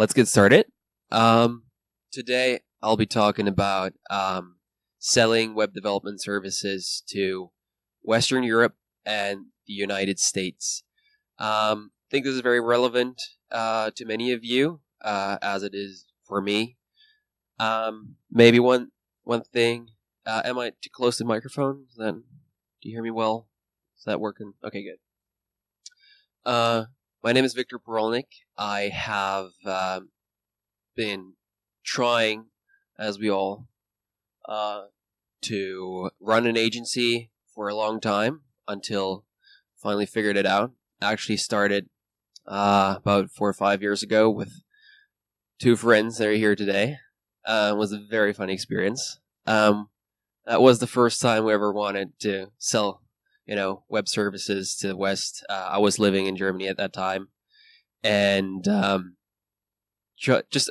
let's get started. Today I'll be talking about selling web development services to Western Europe and the United States. I think this is very relevant to many of you, as it is for me. Maybe one thing. Am I too close to the microphone? Do you hear me well? Is that working? Okay, good. My name is Victor Purolnik. I have been trying, as we all, to run an agency for a long time until finally figured it out. Actually started about 4 or 5 years ago with two friends that are here today. It was a very fun experience. That was the first time we ever wanted to sell, web services to the West. I was living in Germany at that time, and I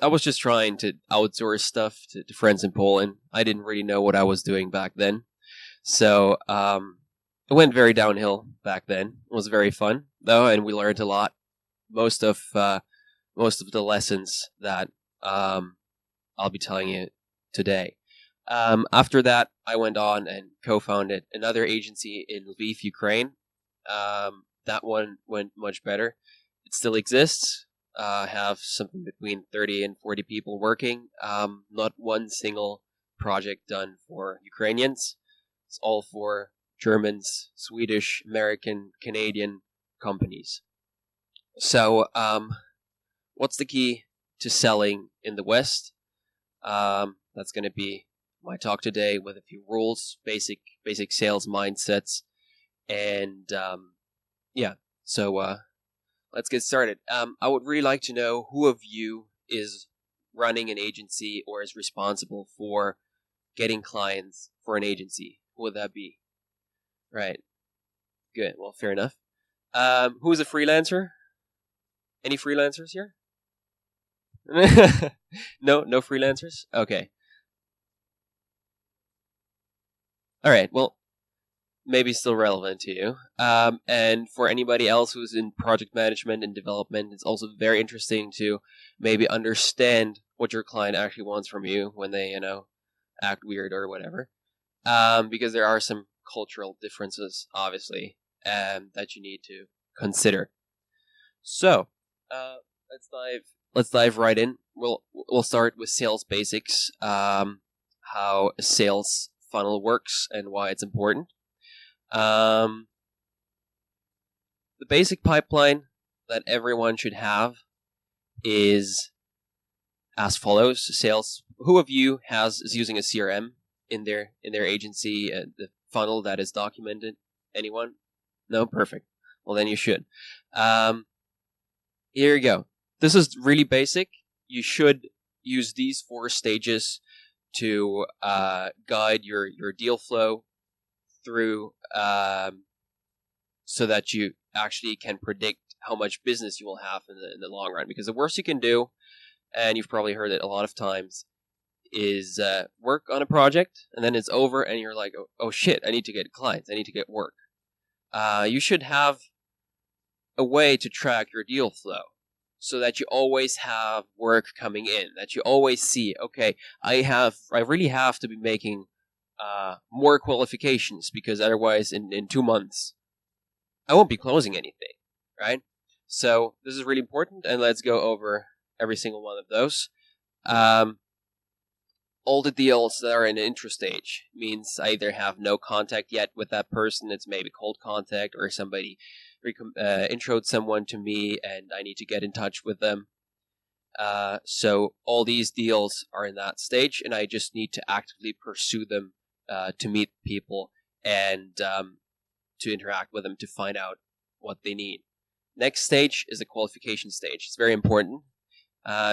was just trying to outsource stuff to friends in Poland. I didn't really know what I was doing back then, so it went very downhill back then. It was very fun though, and we learned a lot. Most of the lessons that I'll be telling you today. After that, I went on and co-founded another agency in Lviv, Ukraine. That one went much better. It still exists. Have something between 30 and 40 people working. Not one single project done for Ukrainians. It's all for Germans, Swedish, American, Canadian companies. So, what's the key to selling in the West? That's going to be my talk today, with a few rules, basic sales mindsets, and So let's get started. I would really like to know who of you is running an agency or is responsible for getting clients for an agency. Who would that be? Right. Good. Well, fair enough. Who is a freelancer? Any freelancers here? No freelancers? Okay. All right. Well, maybe still relevant to you. And for anybody else who's in project management and development, it's also very interesting to maybe understand what your client actually wants from you when they, act weird or whatever. Because there are some cultural differences, obviously, that you need to consider. So, let's dive right in. We'll start with sales basics. How a sales funnel works and why it's important. The basic pipeline that everyone should have is as follows. Sales. Who of you is using a CRM in their agency? The funnel that is documented. Anyone? No, perfect. Well, then you should. Here you go. This is really basic. You should use these 4 stages to guide your deal flow through, so that you actually can predict how much business you will have in the long run. Because the worst you can do, and you've probably heard it a lot of times, is work on a project and then it's over and you're like, oh shit, I need to get clients, I need to get work. You should have a way to track your deal flow, so that you always have work coming in, that you always see, okay, I really have to be making more qualifications, because otherwise in 2 months I won't be closing anything, right? So this is really important, and let's go over every single one of those. All the deals that are in the intro stage means I either have no contact yet with that person, it's maybe cold contact, or somebody introed someone to me and I need to get in touch with them. So all these deals are in that stage, and I just need to actively pursue them, to meet people and to interact with them to find out what they need. Next stage is the qualification stage. It's very important,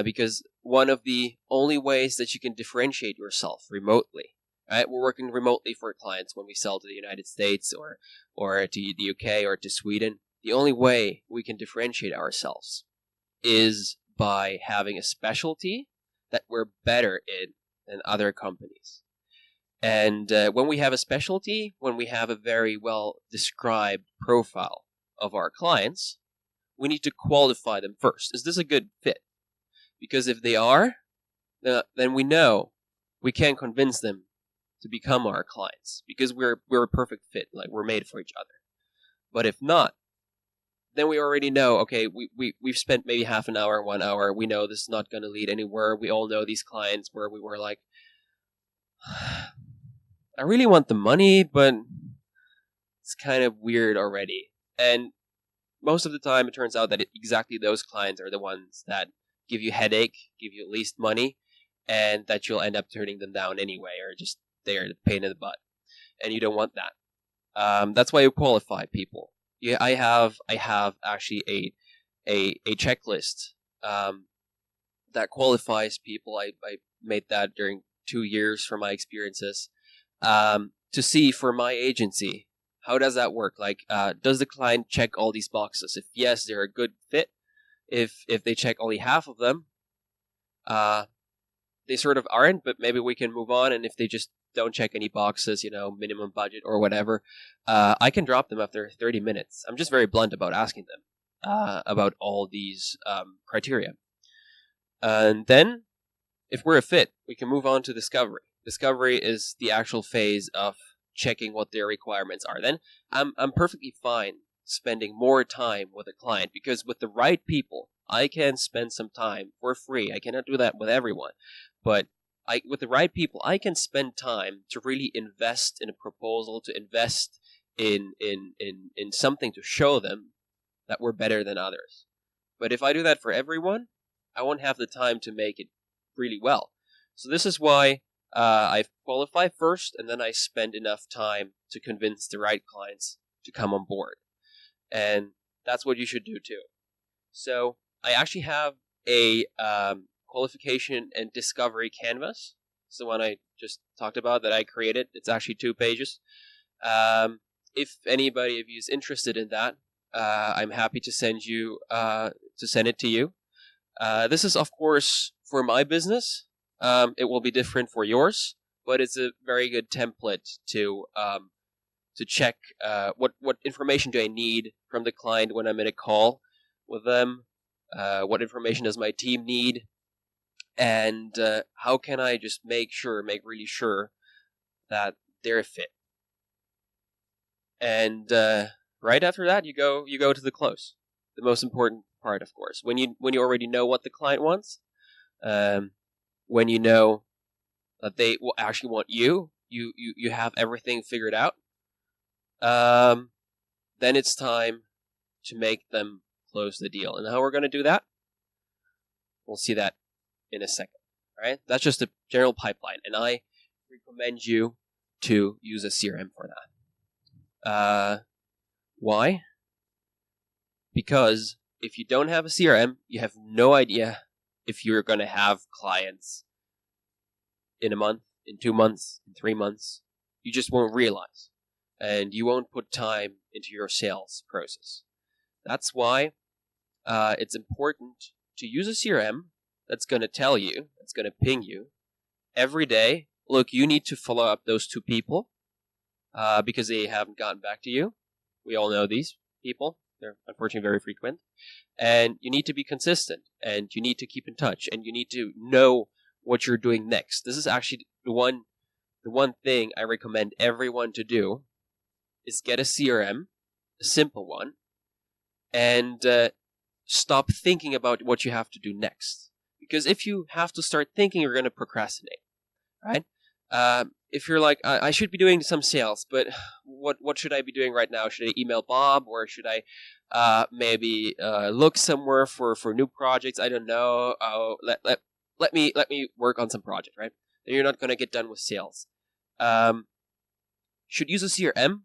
because one of the only ways that you can differentiate yourself remotely, right? We're working remotely for clients when we sell to the United States or to the UK or to Sweden. The only way we can differentiate ourselves is by having a specialty that we're better in than other companies. And when we have a specialty, when we have a very well described profile of our clients, we need to qualify them first. Is this a good fit? Because if they are, then we know we can convince them to become our clients because we're a perfect fit, like we're made for each other. But if not, then we already know, okay, we've spent maybe half an hour, 1 hour. We know this is not going to lead anywhere. We all know these clients where we were like, I really want the money, but it's kind of weird already. And most of the time, it turns out that exactly those clients are the ones that give you headache, give you least money, and that you'll end up turning them down anyway, or just they're the pain in the butt. And you don't want that. That's why you qualify people. Yeah, I have actually a checklist that qualifies people. I made that during 2 years from my experiences to see for my agency, how does that work? Like, does the client check all these boxes? If yes, they're a good fit. If they check only half of them, they sort of aren't, but maybe we can move on. And if they just don't check any boxes, minimum budget or whatever, I can drop them after 30 minutes. I'm just very blunt about asking them about all these criteria. And then, if we're a fit, we can move on to discovery. Discovery is the actual phase of checking what their requirements are. Then I'm perfectly fine spending more time with a client because with the right people, I can spend some time for free. I cannot do that with everyone, but with the right people, I can spend time to really invest in a proposal, to invest in something to show them that we're better than others. But if I do that for everyone, I won't have the time to make it really well. So this is why I qualify first, and then I spend enough time to convince the right clients to come on board. And that's what you should do too. So I actually have a qualification and discovery canvas. It's the one I just talked about that I created. It's actually 2 pages. If anybody of you is interested in that, I'm happy to send it to you. This is, of course, for my business. It will be different for yours, but it's a very good template to check what information do I need from the client when I'm in a call with them. What information does my team need? And how can I just make really sure that they're a fit? And right after that, you go to the close. The most important part, of course, when you already know what the client wants, when you know that they will actually want you have everything figured out. Then it's time to make them close the deal. And how we're going to do that, we'll see that in a second. All right, that's just a general pipeline, and I recommend you to use a CRM for that. Why? Because if you don't have a CRM, you have no idea if you're going to have clients in a month, in 2 months, in 3 months. You just won't realize, and you won't put time into your sales process. That's why it's important to use a CRM that's going to tell you, that's going to ping you every day. Look, you need to follow up those 2 people because they haven't gotten back to you. We all know these people. They're unfortunately very frequent. And you need to be consistent, and you need to keep in touch, and you need to know what you're doing next. This is actually the one thing I recommend everyone to do is get a CRM, a simple one, and stop thinking about what you have to do next. Because if you have to start thinking, you're going to procrastinate, right? If you're like, I should be doing some sales, but what should I be doing right now? Should I email Bob, or should I maybe look somewhere for new projects? I don't know. Let me work on some project, right? Then you're not going to get done with sales. Should use a CRM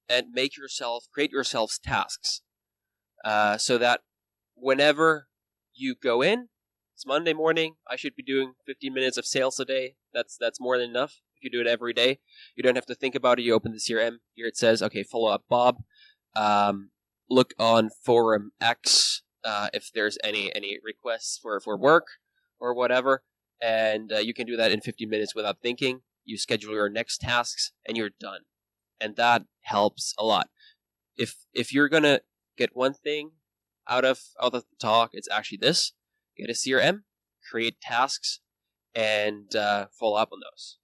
and create yourselves tasks, so that whenever you go in, it's Monday morning, I should be doing 15 minutes of sales a day. That's more than enough. If you do it every day, you don't have to think about it. You open the CRM. Here it says, okay, follow up Bob. Look on Forum X if there's any requests for work or whatever. And you can do that in 15 minutes without thinking. You schedule your next tasks, and you're done. And that helps a lot. If you're going to get one thing out of the talk, it's actually this. Get a CRM, create tasks and follow up on those.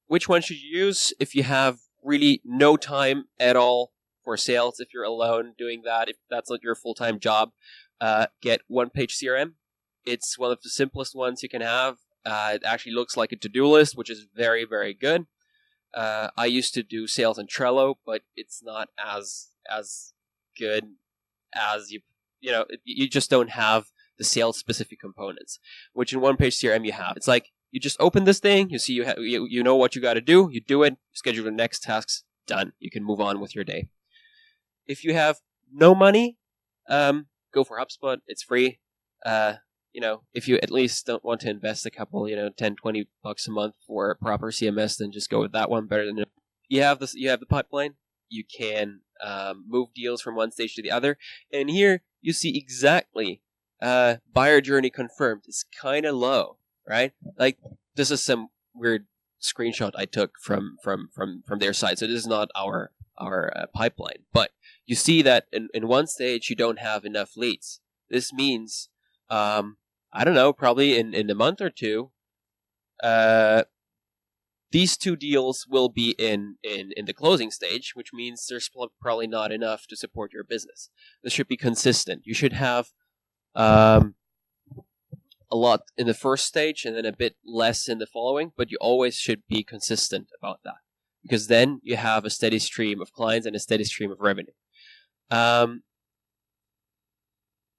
Which one should you use if you have really no time at all for sales? If you're alone doing that, if that's not your full-time job, get One-Page CRM. It's one of the simplest ones you can have. It actually looks like a to-do list, which is very, very good. I used to do sales in Trello, but it's not as good as you just don't have the sales specific components, which in One-Page CRM you have. It's like you just open this thing, you see you know what you got to do, you do it, schedule the next tasks, done. You can move on with your day. If you have no money, go for HubSpot. It's free. If you at least don't want to invest a couple, $10-20 a month for a proper CMS, then just go with that one. Better than you have the pipeline. You can move deals from one stage to the other, and here you see exactly buyer journey confirmed. It's kind of low, right? Like this is some weird screenshot I took from their side, so this is not our pipeline. But you see that in one stage you don't have enough leads. This means I don't know, probably in a month or two, these two deals will be in the closing stage, which means there's probably not enough to support your business. This should be consistent. You should have a lot in the first stage and then a bit less in the following, but you always should be consistent about that, because then you have a steady stream of clients and a steady stream of revenue.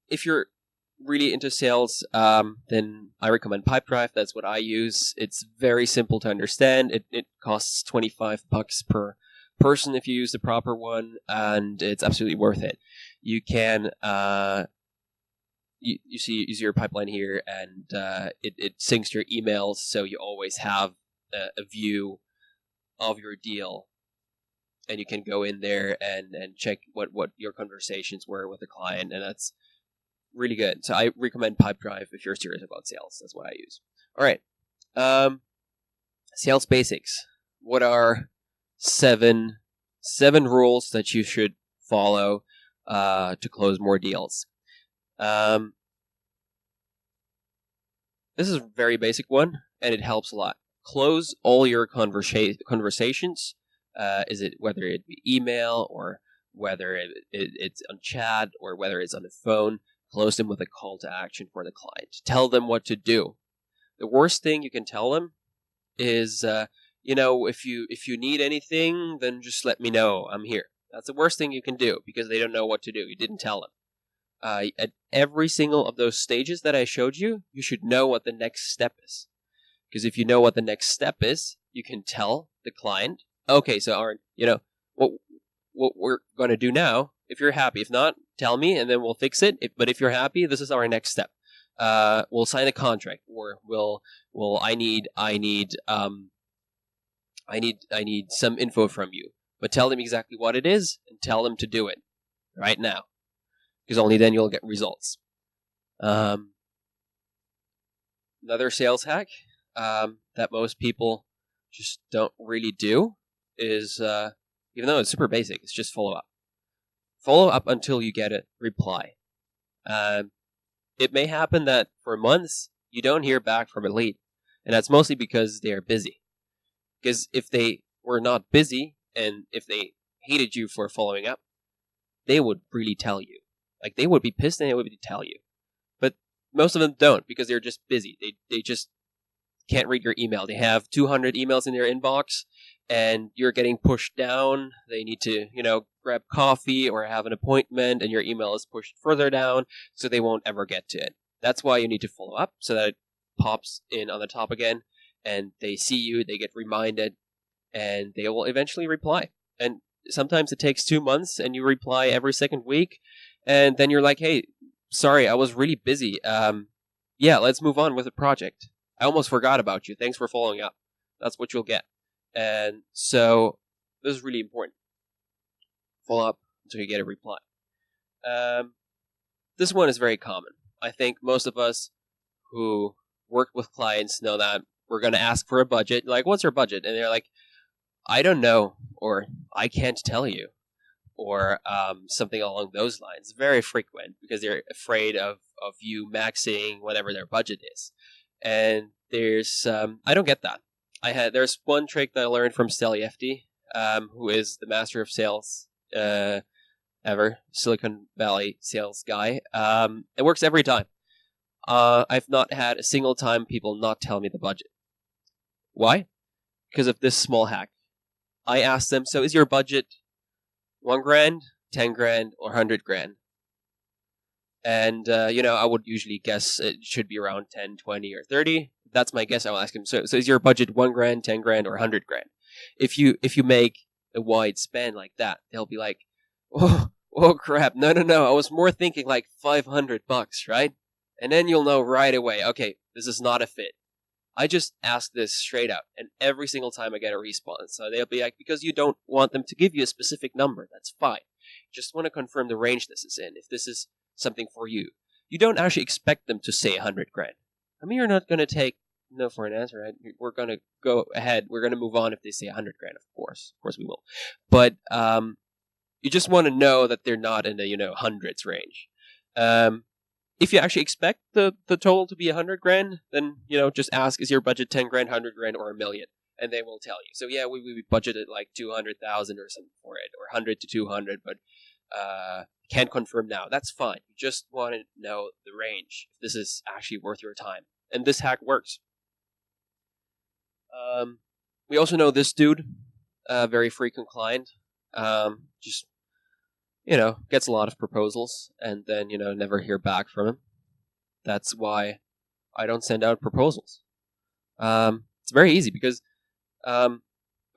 If you're really into sales, then I recommend Pipedrive. That's what I use. It's very simple to understand. It costs $25 per person if you use the proper one, and it's absolutely worth it. You can you see your pipeline here, and it syncs your emails, so you always have a view of your deal, and you can go in there and check what your conversations were with the client, and that's really good. So I recommend Pipedrive if you're serious about sales. That's what I use. All right. Sales basics. What are seven rules that you should follow to close more deals? This is a very basic one, and it helps a lot. Close all your conversations. Is it whether it be email or whether it's on chat or whether it's on the phone? Close them with a call to action for the client. Tell them what to do. The worst thing you can tell them is, if you need anything, then just let me know. I'm here. That's the worst thing you can do, because they don't know what to do. You didn't tell them. At every single of those stages that I showed you, you should know what the next step is. Because if you know what the next step is, you can tell the client, okay, so Aaron, what we're going to do now. If you're happy, if not, tell me, and then we'll fix it. But if you're happy, this is our next step. We'll sign a contract, or I need some info from you. But tell them exactly what it is, and tell them to do it right now, because only then you'll get results. Another sales hack that most people just don't really do is, even though it's super basic, it's just follow up. Follow up until you get a reply. It may happen that for months you don't hear back from a lead, and that's mostly because they are busy. Because if they were not busy, and if they hated you for following up, they would really tell you. Like, they would be pissed and they would tell you. But most of them don't, because they're just busy. They just can't read your email. They have 200 emails in their inbox, and you're getting pushed down. They need to, grab coffee or have an appointment, and your email is pushed further down, so they won't ever get to it. That's why you need to follow up, so that it pops in on the top again, and they see you, they get reminded, and they will eventually reply. And sometimes it takes 2 months, and you reply every second week, and then you're like, hey, sorry, I was really busy. Let's move on with the project. I almost forgot about you. Thanks for following up. That's what you'll get. And so this is really important. Follow up until you get a reply. This one is very common. I think most of us who work with clients know that we're going to ask for a budget. Like, what's your budget? And they're like, I don't know, or I can't tell you, or something along those lines. Very frequent because they're afraid of you maxing whatever their budget is. And there's I don't get that. There's one trick that I learned from Steliefty, who is the master of sales ever, Silicon Valley sales guy. It works every time. I've not had a single time people not tell me the budget. Why? Because of this small hack. I asked them, so is your budget $1,000, $10,000, or $100,000? And, I would usually guess it should be around 10, 20, or 30. That's my guess. I'll ask them, so is your budget $1,000, $10,000, or $100,000? If you make a wide span like that, they'll be like, oh crap, no, I was more thinking like $500, right? And then you'll know right away, okay, this is not a fit. I just ask this straight out, and every single time I get a response. So they'll be like, because you don't want them to give you a specific number, that's fine. Just want to confirm the range this is in, if this is something for you. You don't actually expect them to say $100,000. I mean, you're not going to take no for an answer, right? We're going to go ahead. We're going to move on if they say $100,000, of course. Of course we will. But you just want to know that they're not in the, hundreds range. If you actually expect the total to be $100,000, then, just ask, is your budget $10,000, $100,000, or $1 million? And they will tell you. So yeah, we budgeted like 200,000 or something for it, or 100 to 200, but can't confirm now. That's fine. You just want to know the range, if this is actually worth your time. And this hack works. We also know this dude, very frequent client, just, gets a lot of proposals and then, never hear back from him. That's why I don't send out proposals. It's very easy because a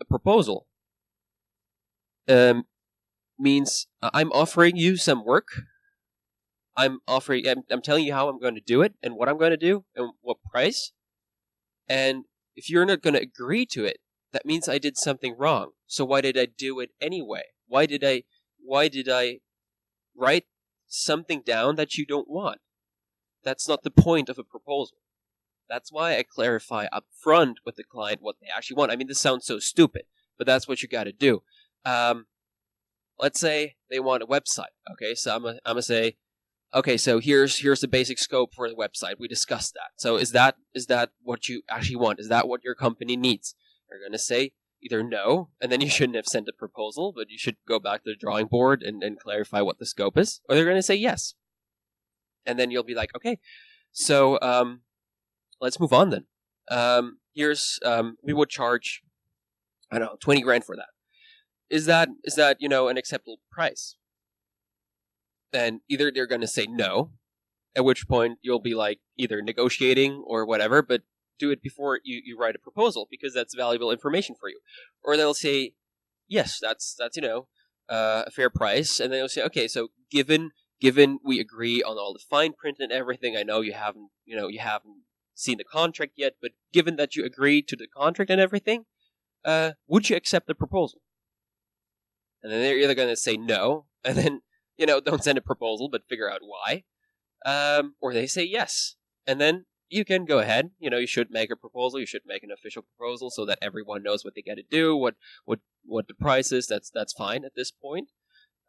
proposal means I'm offering you some work. I'm telling you how I'm going to do it and what I'm going to do and what price. And if you're not going to agree to it, that means I did something wrong. So why did I do it anyway? Why did I write something down that you don't want? That's not the point of a proposal. That's why I clarify up front with the client what they actually want. I mean, this sounds so stupid, but that's what you got to do. Let's say they want a website. Okay, so I'm gonna say, okay, so here's the basic scope for the website. We discussed that. So is that what you actually want? Is that what your company needs? You're gonna say either no, and then you shouldn't have sent a proposal, but you should go back to the drawing board and clarify what the scope is. Or they're gonna say yes, and then you'll be like, okay, so let's move on then. We would charge, I don't know, $20,000 for that. Is that an acceptable price? Then either they're going to say no, at which point you'll be like either negotiating or whatever, but do it before you write a proposal because that's valuable information for you. Or they'll say, yes, that's a fair price, and then they'll say, okay, so given we agree on all the fine print and everything, I know you haven't seen the contract yet, but given that you agreed to the contract and everything, would you accept the proposal? And then they're either going to say no, and then, don't send a proposal, but figure out why. Or they say yes. And then you can go ahead. You should make a proposal. You should make an official proposal so that everyone knows what they got to do, what the price is. That's fine at this point.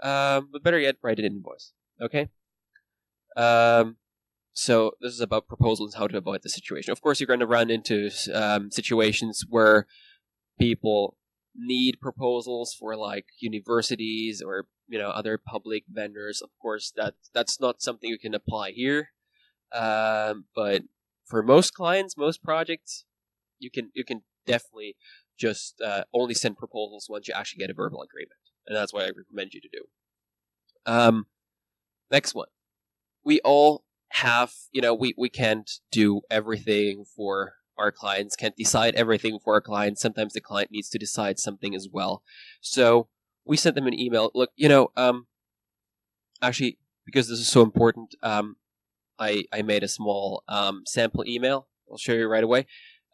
But better yet, write an invoice. Okay? So this is about proposals, how to avoid the situation. Of course, you're going to run into situations where people need proposals for like universities or other public vendors. Of course, that's not something you can apply here. But for most clients, most projects, you can definitely just only send proposals once you actually get a verbal agreement, and that's what I recommend you to do. Next one, we all have we can't do everything for our clients, can't decide everything for our clients. Sometimes the client needs to decide something as well. So we sent them an email. Look, actually, because this is so important, I made a small sample email. I'll show you right away.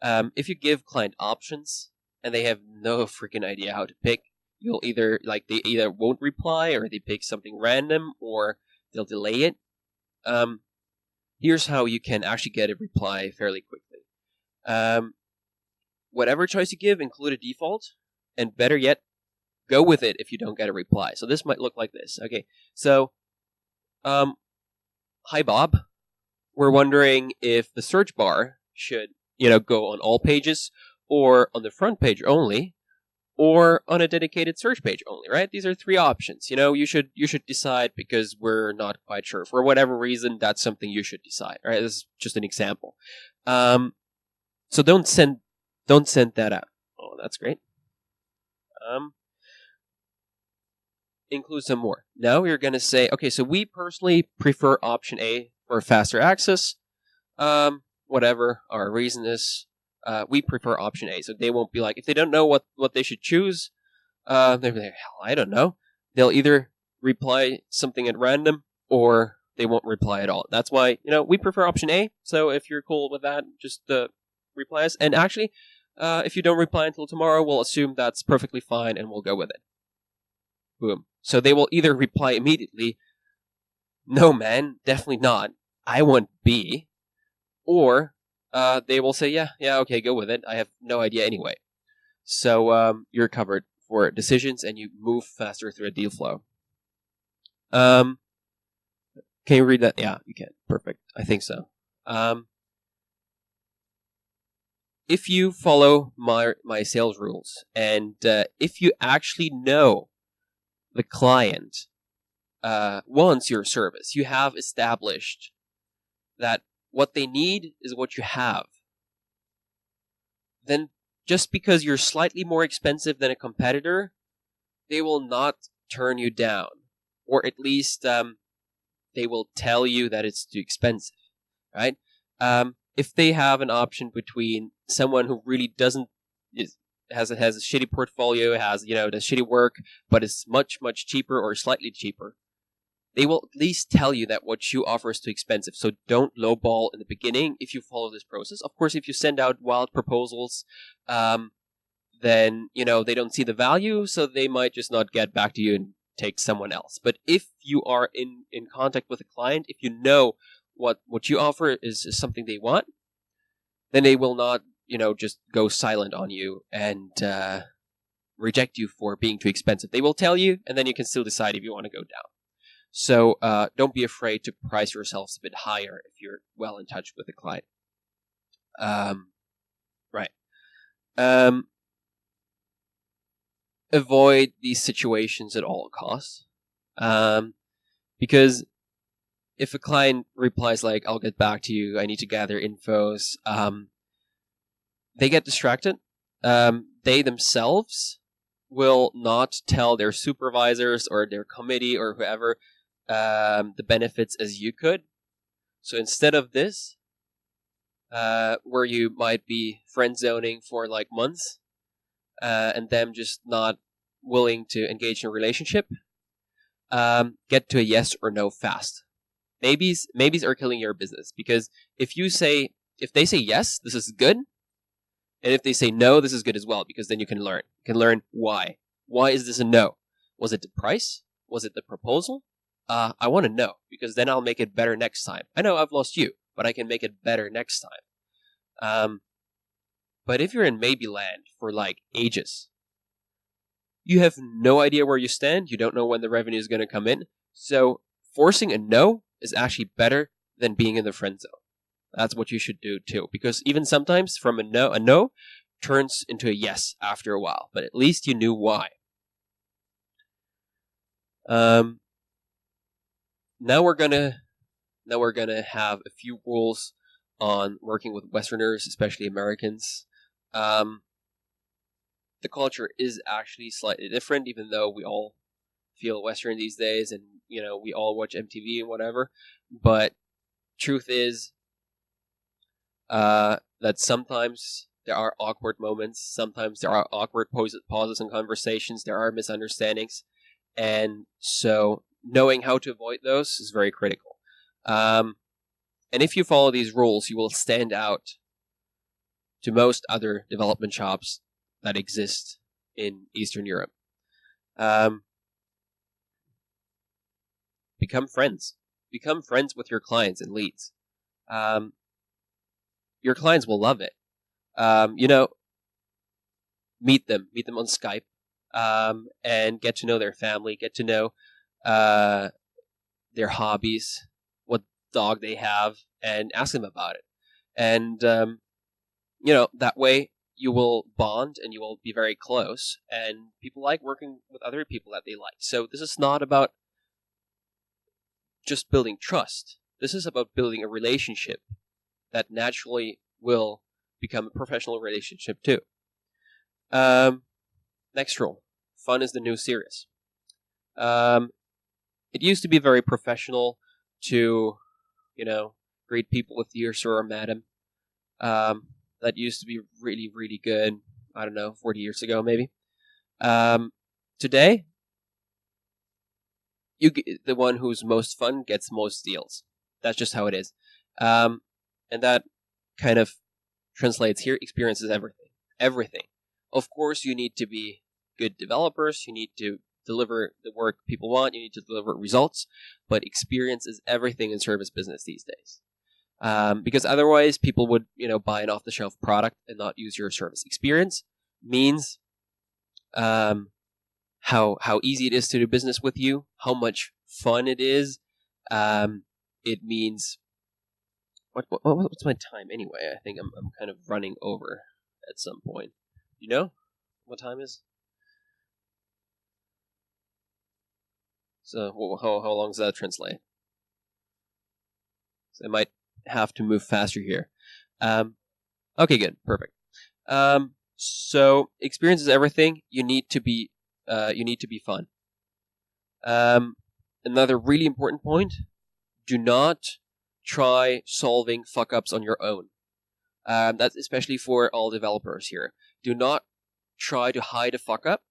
If you give client options and they have no freaking idea how to pick, you'll they either won't reply or they pick something random or they'll delay it. Here's how you can actually get a reply fairly quickly. Whatever choice you give, include a default, and better yet, go with it if you don't get a reply. So this might look like this. Okay, so hi Bob, we're wondering if the search bar should go on all pages, or on the front page only, or on a dedicated search page only, right? These are 3 options. You should decide, because we're not quite sure. For whatever reason, that's something you should decide, right? This is just an example. So don't send that out. Oh, that's great. Include some more. Now you're going to say, okay, so we personally prefer option A for faster access. Whatever our reason is, we prefer option A. So they won't be like, if they don't know what they should choose, they'll be like, hell, I don't know. They'll either reply something at random, or they won't reply at all. That's why, we prefer option A. So if you're cool with that, just reply us. And actually, if you don't reply until tomorrow, we'll assume that's perfectly fine and we'll go with it. Boom. So they will either reply immediately, no man, definitely not, I want B, or they will say, yeah, okay, go with it, I have no idea anyway. So you're covered for decisions, and you move faster through a deal flow. Can you read that? Yeah, you can. Perfect. I think so. If you follow my sales rules, and if you actually know the client wants your service, you have established that what they need is what you have, then just because you're slightly more expensive than a competitor, they will not turn you down. Or at least they will tell you that it's too expensive, right? If they have an option between someone who really has a shitty portfolio, has does shitty work, but is much cheaper or slightly cheaper, they will at least tell you that what you offer is too expensive. So don't lowball in the beginning if you follow this process. Of course, if you send out wild proposals, then they don't see the value, so they might just not get back to you and take someone else. But if you are in contact with a client, if you know what you offer is something they want, then they will not just go silent on you and reject you for being too expensive. They will tell you, and then you can still decide if you want to go down. So don't be afraid to price yourselves a bit higher if you're well in touch with the client. Right. Avoid these situations at all costs. Because if a client replies like, I'll get back to you, I need to gather infos, they get distracted. They themselves will not tell their supervisors or their committee or whoever the benefits as you could. So instead of this, where you might be friend zoning for like months, and them just not willing to engage in a relationship, get to a yes or no fast. Maybes are killing your business, because if they say yes, this is good, and if they say no, this is good as well, because then you can learn. You can learn why. Why is this a no? Was it the price? Was it the proposal? I want to know, because then I'll make it better next time. I know I've lost you, but I can make it better next time. But if you're in maybe land for like ages, you have no idea where you stand. You don't know when the revenue is going to come in. So forcing a no is actually better than being in the friend zone. That's what you should do too, because even sometimes from a no turns into a yes after a while, but at least you knew why. Now we're gonna have a few rules on working with Westerners, especially Americans. The culture is actually slightly different, even though we all feel Western these days, and we all watch MTV and whatever. But truth is that sometimes there are awkward moments, sometimes there are awkward pauses in conversations, there are misunderstandings, and so knowing how to avoid those is very critical. And if you follow these rules, you will stand out to most other development shops that exist in Eastern Europe. Become friends. Become friends with your clients and leads. Your clients will love it. Meet them on Skype. and get to know their family, get to know their hobbies, what dog they have, and ask them about it. And that way you will bond and you will be very close, and people like working with other people that they like. So this is not about just building trust. This is about building a relationship that naturally will become a professional relationship too. Next rule. Fun is the new serious. It used to be very professional to, greet people with dear sir or madam. That used to be really, really good. I don't know, 40 years ago maybe. Today, the one who's most fun gets most deals. That's just how it is. And that kind of translates here. Experience is everything. Everything. Of course, you need to be good developers. You need to deliver the work people want. You need to deliver results. But experience is everything in service business these days. Because otherwise, people would, buy an off-the-shelf product and not use your service. Experience means how easy it is to do business with you, how much fun it is. It means what's my time anyway? I think I'm kind of running over at some point. You know what time is? So how long does that translate? So I might have to move faster here. Okay, good, perfect. So experience is everything. You need to be fun. Another really important point: do not try solving fuck ups on your own. That's especially for all developers here. Do not try to hide a fuck up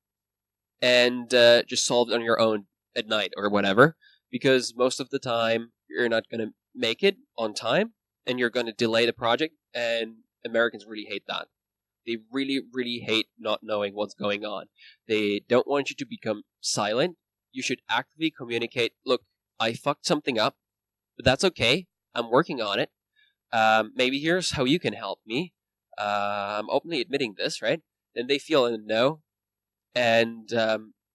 and just solve it on your own at night or whatever, because most of the time you're not going to make it on time and you're going to delay the project, and Americans really hate that. They really, really hate not knowing what's going on. They don't want you to become silent. You should actively communicate, look, I fucked something up, but that's okay. I'm working on it. Maybe here's how you can help me. I'm openly admitting this, right? Then they feel in the know, and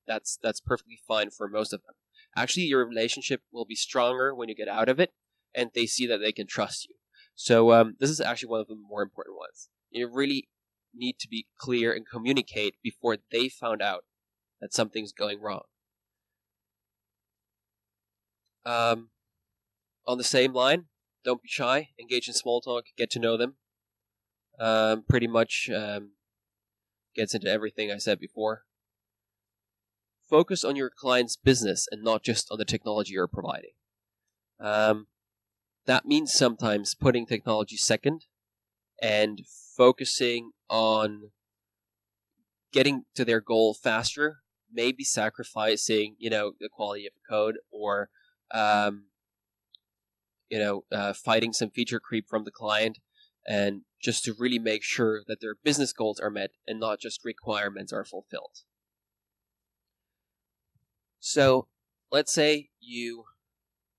that's perfectly fine for most of them. Actually, your relationship will be stronger when you get out of it, and they see that they can trust you. So this is actually one of the more important ones. You really need to be clear and communicate before they found out that something's going wrong. On the same line, don't be shy. Engage in small talk. Get to know them. Pretty much gets into everything I said before. Focus on your client's business and not just on the technology you're providing. That means sometimes putting technology second and focusing on getting to their goal faster, maybe sacrificing, the quality of the code, or fighting some feature creep from the client, and just to really make sure that their business goals are met and not just requirements are fulfilled. So let's say you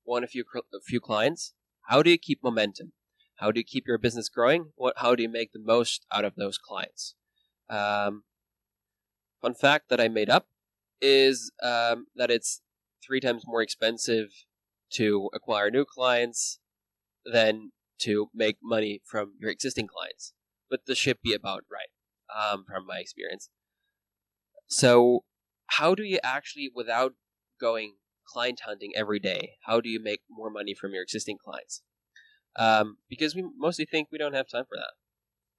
want a few clients. How do you keep momentum? How do you keep your business growing? How do you make the most out of those clients? Fun fact that I made up is that it's 3 times more expensive to acquire new clients than to make money from your existing clients. But this should be about right, from my experience. So how do you actually, without going client hunting every day, how do you make more money from your existing clients? Because we mostly think we don't have time for that.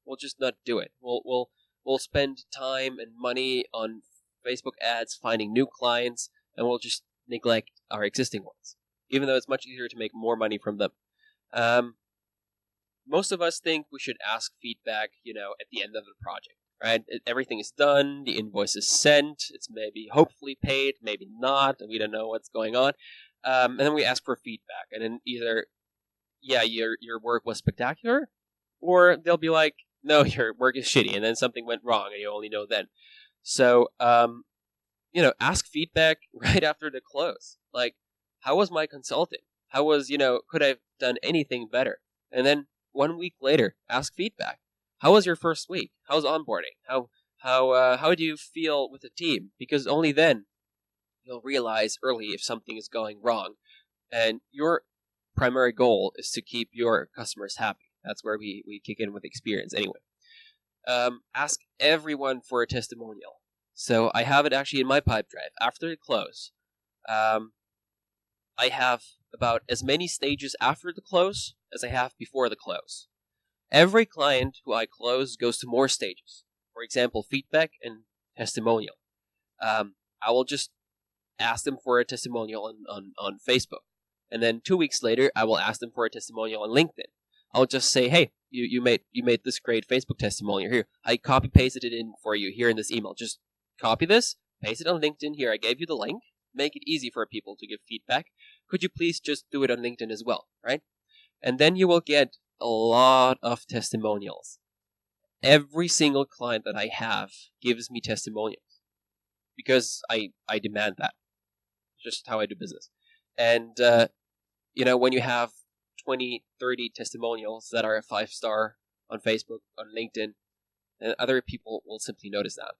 We'll just not do it. We'll spend time and money on Facebook ads finding new clients, and we'll just neglect our existing ones, even though it's much easier to make more money from them. Most of us think we should ask feedback, at the end of the project, right? Everything is done, the invoice is sent, it's maybe hopefully paid, maybe not, and we don't know what's going on. And then we ask for feedback, and then either, your work was spectacular, or they'll be like, no, your work is shitty, and then something went wrong, and you only know then. So, ask feedback right after the close. Like, how was my consulting? How was, could I have done anything better? And then 1 week later, ask feedback. How was your first week? How's onboarding? How do you feel with the team? Because only then you'll realize early if something is going wrong. And your primary goal is to keep your customers happy. That's where we kick in with experience anyway. Ask everyone for a testimonial. So I have it actually in my pipe drive. After the close, I have about as many stages after the close as I have before the close. Every client who I close goes to more stages. For example, feedback and testimonial. I will just ask them for a testimonial on Facebook. And then 2 weeks later, I will ask them for a testimonial on LinkedIn. I'll just say, hey, you made this great Facebook testimonial here. I copy pasted it in for you here in this email. Just copy this, paste it on LinkedIn here. I gave you the link. Make it easy for people to give feedback. Could you please just do it on LinkedIn as well, right? And then you will get a lot of testimonials. Every single client that I have gives me testimonials because I demand that. Just how I do business. And, when you have 20, 30 testimonials that are a 5-star on Facebook, on LinkedIn, and other people will simply notice that.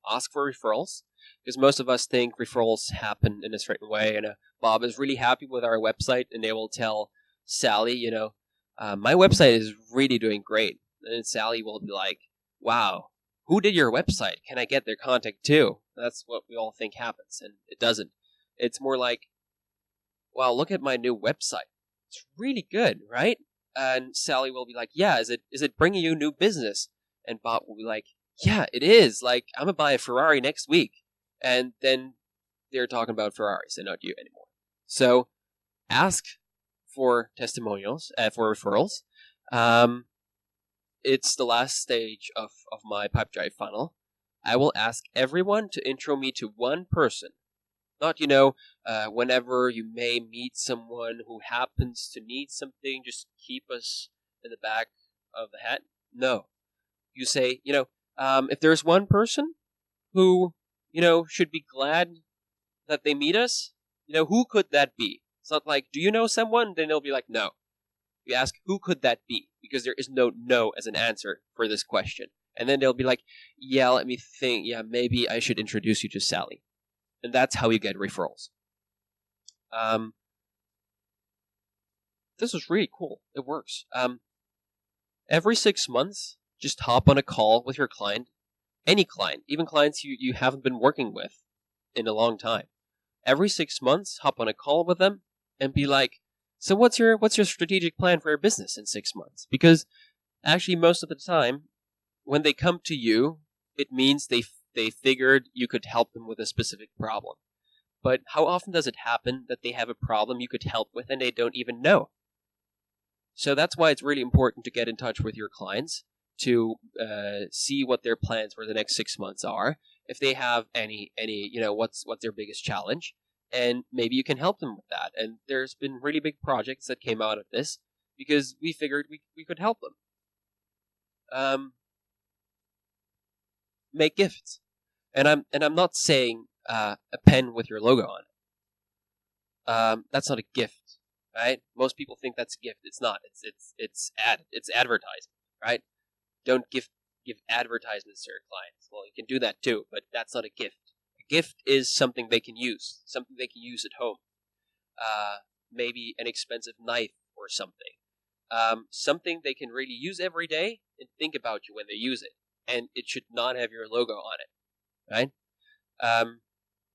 Ask for referrals, because most of us think referrals happen in a certain way. And Bob is really happy with our website, and they will tell Sally, my website is really doing great. And then Sally will be like, wow, who did your website? Can I get their contact too? That's what we all think happens, and it doesn't. It's more like, wow, look at my new website. It's really good, right? And Sally will be like, yeah, is it bringing you new business? And Bob will be like, yeah, it is. Like, I'm going to buy a Ferrari next week. And then they're talking about Ferraris and not you anymore. So ask for testimonials, for referrals. It's the last stage of my pipe drive funnel. I will ask everyone to intro me to one person. Not, whenever you may meet someone who happens to need something, just keep us in the back of the hat. No. You say, if there's one person who, should be glad that they meet us, who could that be? It's not like, do you know someone? Then they'll be like, no. You ask, who could that be? Because there is no as an answer for this question. And then they'll be like, yeah, let me think. Yeah, maybe I should introduce you to Sally. And that's how you get referrals. This is really cool. It works. Every 6 months, just hop on a call with your client. Any client, even clients you haven't been working with in a long time. Every 6 months, hop on a call with them and be like, so what's your strategic plan for your business in 6 months? Because actually most of the time, when they come to you, it means they figured you could help them with a specific problem. But how often does it happen that they have a problem you could help with and they don't even know? So that's why it's really important to get in touch with your clients to see what their plans for the next 6 months are. If they have any, what's their biggest challenge, and maybe you can help them with that. And there's been really big projects that came out of this because we figured we could help them. Make gifts, and I'm not saying a pen with your logo on it. That's not a gift, right? Most people think that's a gift. It's not. It's advertising, right? Don't give advertisements to your clients. Well, you can do that too, but that's not a gift. A gift is something they can use at home. Maybe an expensive knife or something. Something they can really use every day and think about you when they use it. And it should not have your logo on it, right?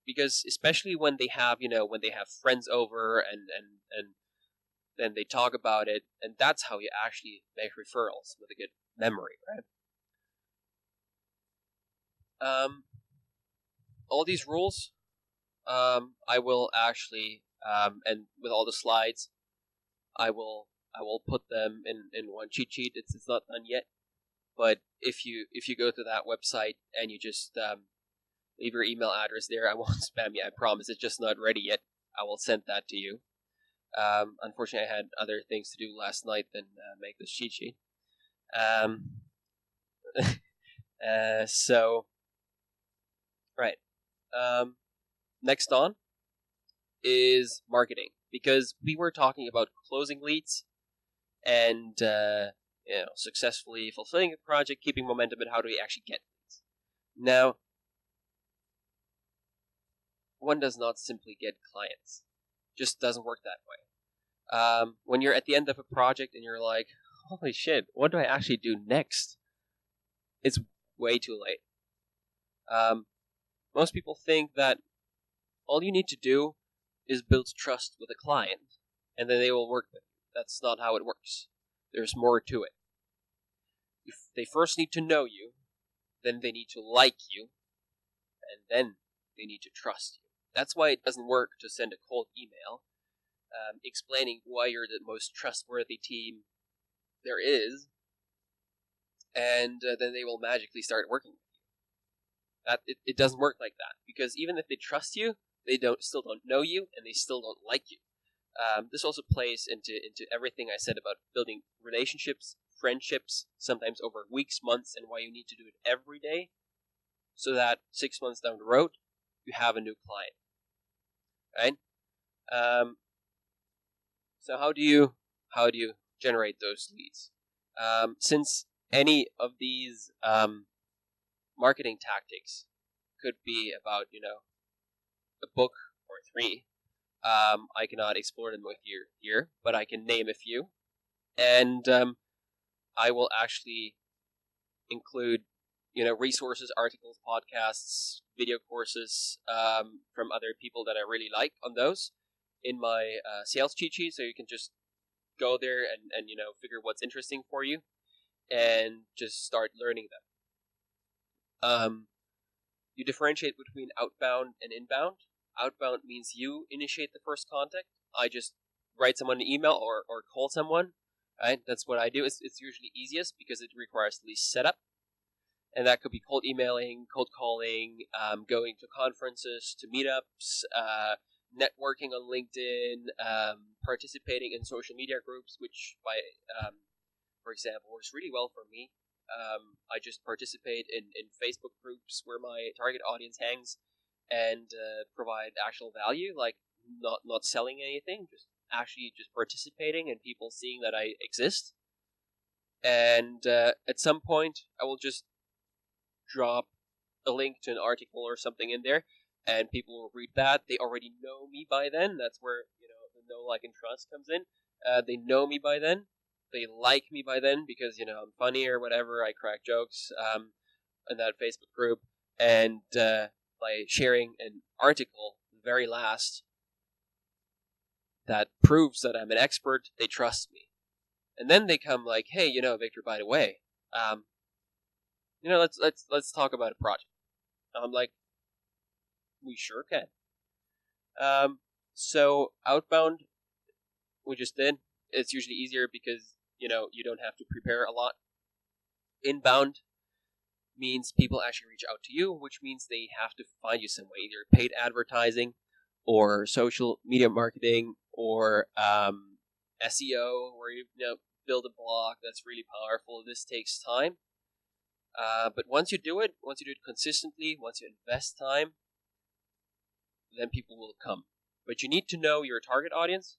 Because especially when they have friends over and then they talk about it, and that's how you actually make referrals with a good memory, right? All these rules, I will actually, and with all the slides, I will put them in one cheat sheet. It's not done yet, but if you go to that website and you just leave your email address there, I won't spam you. I promise. It's just not ready yet. I will send that to you. Unfortunately, I had other things to do last night than make this cheat sheet. So, right. Next on is marketing, because we were talking about closing leads and successfully fulfilling a project, keeping momentum, and how do we actually get leads? Now, one does not simply get clients. Just doesn't work that way. When you're at the end of a project and you're like, holy shit, what do I actually do next? It's way too late. Most people think that all you need to do is build trust with a client, and then they will work with you. That's not how it works. There's more to it. If they first need to know you, then they need to like you, and then they need to trust you. That's why it doesn't work to send a cold email explaining why you're the most trustworthy team there is, and then they will magically start working with you. It doesn't work like that, because even if they trust you, they still don't know you, and they still don't like you. This also plays into everything I said about building relationships, friendships, sometimes over weeks, months, and why you need to do it every day, so that 6 months down the road, you have a new client, right? So how do you generate those leads? Since any of these marketing tactics could be about a book or three, I cannot explore them with you here, but I can name a few, and I will actually include resources, articles, podcasts, video courses from other people that I really like on those in my sales cheat sheet, so you can just go there and figure what's interesting for you and just start learning them. You differentiate between outbound and inbound. Outbound means you initiate the first contact. I just write someone an email or call someone. Right? That's what I do. It's usually easiest because it requires the least setup. And that could be cold emailing, cold calling, going to conferences, to meetups, networking on LinkedIn, participating in social media groups, which, for example, works really well for me. I just participate in Facebook groups where my target audience hangs and provide actual value, like not selling anything, just actually just participating and people seeing that I exist. And at some point, I will just drop a link to an article or something in there, and people will read that. They already know me by then. That's where the know, like, and trust comes in. They know me by then. They like me by then because I'm funny or whatever. I crack jokes in that Facebook group, and by sharing an article, the very last, that proves that I'm an expert, they trust me, and then they come like, hey, Victor, by the way, let's talk about a project. I'm like, we sure can. So outbound, we just did. It's usually easier because you don't have to prepare a lot. Inbound means people actually reach out to you, which means they have to find you some way, either paid advertising or social media marketing or SEO, where you build a blog. That's really powerful. This takes time. But once you do it consistently, once you invest time, then people will come. But you need to know your target audience,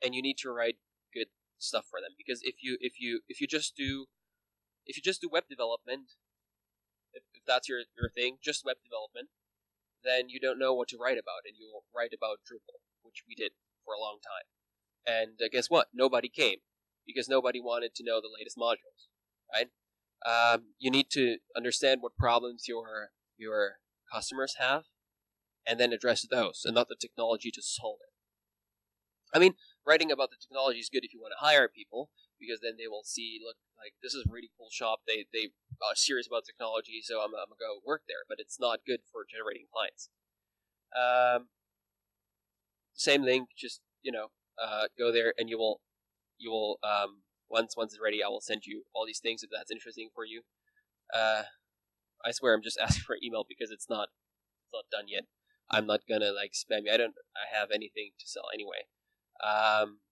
and you need to write good stuff for them. Because if you just do web development, if that's your thing, just web development, then you don't know what to write about, and you will write about Drupal, which we did for a long time. And guess what? Nobody came because nobody wanted to know the latest modules, right? You need to understand what problems your customers have, and then address those, and not the technology to solve it. I mean, writing about the technology is good if you want to hire people, because then they will see, look, like, this is a really cool shop. They are serious about technology, so I'm gonna go work there. But it's not good for generating clients. Same thing. Just go there, and you will once it's ready, I will send you all these things if that's interesting for you. I swear, I'm just asking for email because it's not done yet. I'm not gonna spam you. I have anything to sell anyway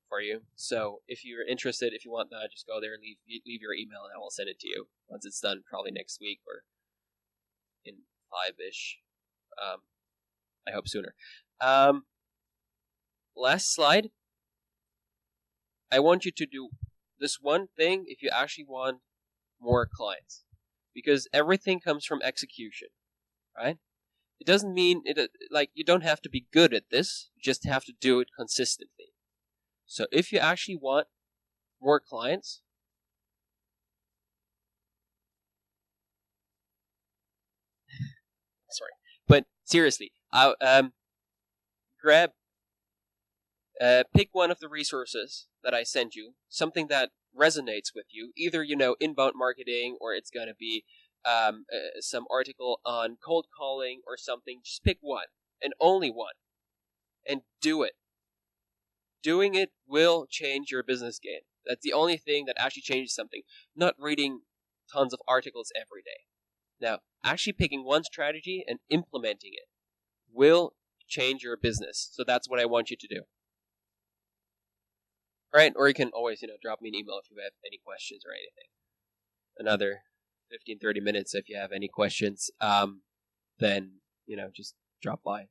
for you. So if you're interested, if you want that, just go there and leave your email, and I will send it to you once it's done, probably next week or in 5-ish. I hope sooner. Last slide. I want you to do this one thing if you actually want more clients, because everything comes from execution, right? It doesn't mean like you don't have to be good at this, you just have to do it consistently. So if you actually want more clients, sorry, but seriously, grab, pick one of the resources that I send you, something that resonates with you, either, inbound marketing, or it's going to be some article on cold calling or something. Just pick one, and only one, and do it. Doing it will change your business game. That's the only thing that actually changes something, not reading tons of articles every day. Now, actually picking one strategy and implementing it will change your business. So that's what I want you to do. All right, or you can always, drop me an email if you have any questions or anything. Another 15, 30 minutes if you have any questions, then, just drop by.